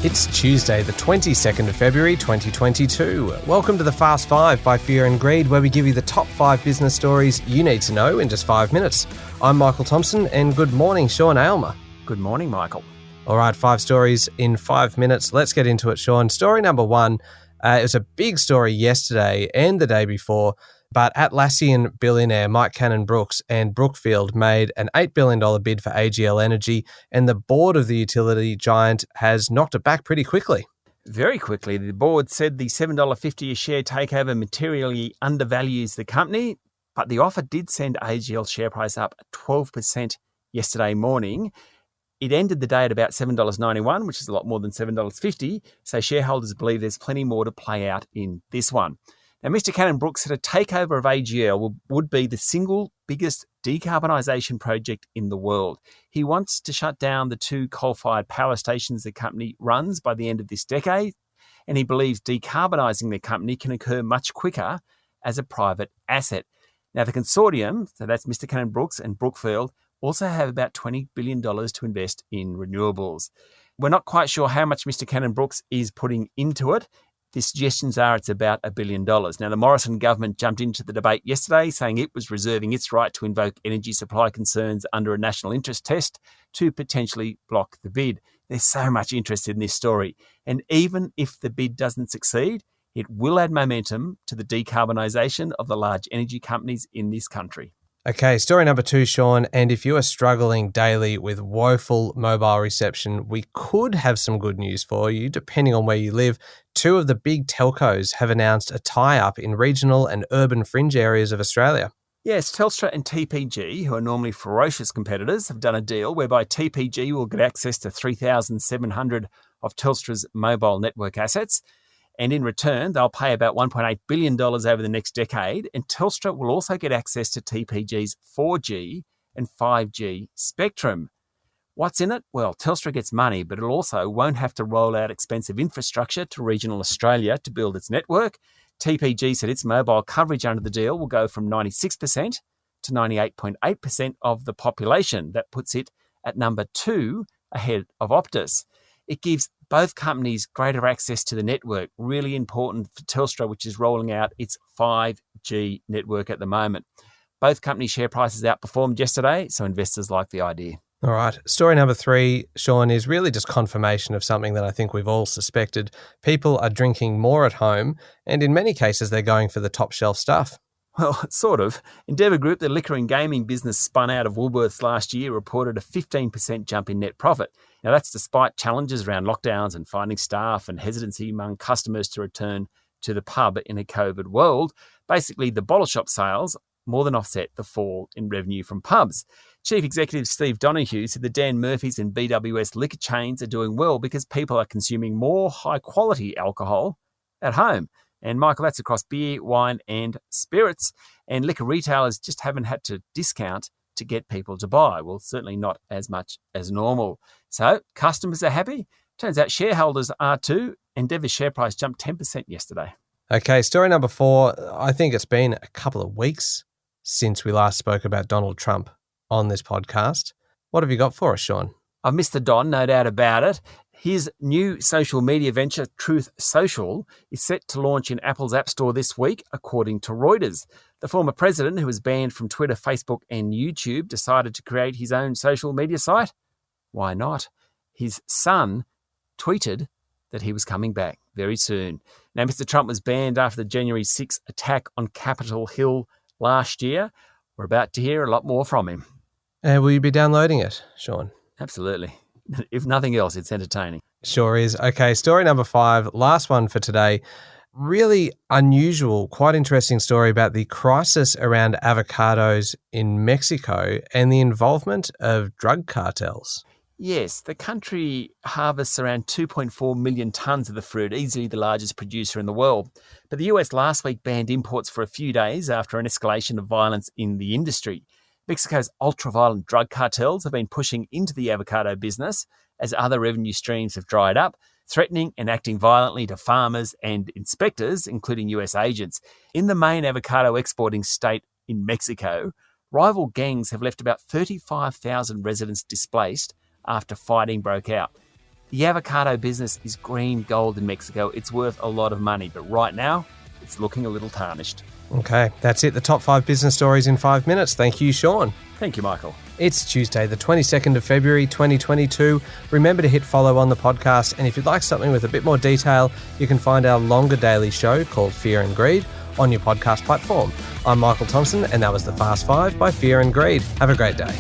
It's Tuesday, the 22nd of February 2022. Welcome to the Fast 5 by Fear and Greed, where we give you the top 5 business stories you need to know in just 5 minutes. I'm Michael Thompson, and good morning, Sean Aylmer. Good morning, Michael. All right, 5 stories in 5 minutes. Let's get into it, Sean. Story number 1, it was a big story yesterday and the day before, but Atlassian billionaire Mike Cannon-Brookes and Brookfield made an $8 billion bid for AGL Energy, and the board of the utility giant has knocked it back pretty quickly. Very quickly. The board said the $7.50 a share takeover materially undervalues the company, but the offer did send AGL share price up 12% yesterday morning. It ended the day at about $7.91, which is a lot more than $7.50, so shareholders believe there's plenty more to play out in this one. Now, Mr. Cannon-Brookes said a takeover of AGL would be the single biggest decarbonisation project in the world. He wants to shut down the 2 coal-fired power stations the company runs by the end of this decade, and he believes decarbonising the company can occur much quicker as a private asset. Now, the consortium, so that's Mr. Cannon-Brookes and Brookfield, also have about $20 billion to invest in renewables. We're not quite sure how much Mr. Cannon-Brookes is putting into it. The suggestions are it's about $1 billion. Now, the Morrison government jumped into the debate yesterday, saying it was reserving its right to invoke energy supply concerns under a national interest test to potentially block the bid. There's so much interest in this story. And even if the bid doesn't succeed, it will add momentum to the decarbonisation of the large energy companies in this country. Okay, story number 2, Sean, and if you are struggling daily with woeful mobile reception, we could have some good news for you, depending on where you live. 2 of the big telcos have announced a tie-up in regional and urban fringe areas of Australia. Yes, Telstra and TPG, who are normally ferocious competitors, have done a deal whereby TPG will get access to 3,700 of Telstra's mobile network assets. And in return, they'll pay about $1.8 billion over the next decade, and Telstra will also get access to TPG's 4G and 5G spectrum. What's in it? Well, Telstra gets money, but it also won't have to roll out expensive infrastructure to regional Australia to build its network. TPG said its mobile coverage under the deal will go from 96% to 98.8% of the population. That puts it at number 2 ahead of Optus. It gives both companies greater access to the network, really important for Telstra, which is rolling out its 5G network at the moment. Both company share prices outperformed yesterday, so investors like the idea. All right. Story number 3, Sean, is really just confirmation of something that I think we've all suspected. People are drinking more at home, and in many cases, they're going for the top shelf stuff. Well, sort of. Endeavour Group, the liquor and gaming business spun out of Woolworths last year, reported a 15% jump in net profit. Now, that's despite challenges around lockdowns and finding staff and hesitancy among customers to return to the pub in a COVID world. Basically, the bottle shop sales more than offset the fall in revenue from pubs. Chief Executive Steve Donoghue said the Dan Murphy's and BWS liquor chains are doing well because people are consuming more high-quality alcohol at home. And Michael, that's across beer, wine and spirits. And liquor retailers just haven't had to discount to get people to buy. Well, certainly not as much as normal. So customers are happy. Turns out shareholders are too. Endeavour's share price jumped 10% yesterday. Okay, story number 4. I think it's been a couple of weeks since we last spoke about Donald Trump on this podcast. What have you got for us, Sean? I've missed the Don, no doubt about it. His new social media venture, Truth Social, is set to launch in Apple's App Store this week, according to Reuters. The former president, who was banned from Twitter, Facebook and YouTube, decided to create his own social media site. Why not? His son tweeted that he was coming back very soon. Now, Mr. Trump was banned after the January 6th attack on Capitol Hill last year. We're about to hear a lot more from him. Will you be downloading it, Sean? Absolutely. If nothing else, it's entertaining. Sure is. Okay, story number 5, last one for today. Really unusual, quite interesting story about the crisis around avocados in Mexico and the involvement of drug cartels. Yes, the country harvests around 2.4 million tonnes of the fruit, easily the largest producer in the world. But the US last week banned imports for a few days after an escalation of violence in the industry. Mexico's ultra-violent drug cartels have been pushing into the avocado business as other revenue streams have dried up, threatening and acting violently to farmers and inspectors, including US agents. In the main avocado exporting state in Mexico, rival gangs have left about 35,000 residents displaced after fighting broke out. The avocado business is green gold in Mexico. It's worth a lot of money, but right now, it's looking a little tarnished. Okay, that's it. The top 5 business stories in 5 minutes. Thank you, Sean. Thank you, Michael. It's Tuesday, the 22nd of February, 2022. Remember to hit follow on the podcast. And if you'd like something with a bit more detail, you can find our longer daily show called Fear and Greed on your podcast platform. I'm Michael Thompson, and that was the Fast 5 by Fear and Greed. Have a great day.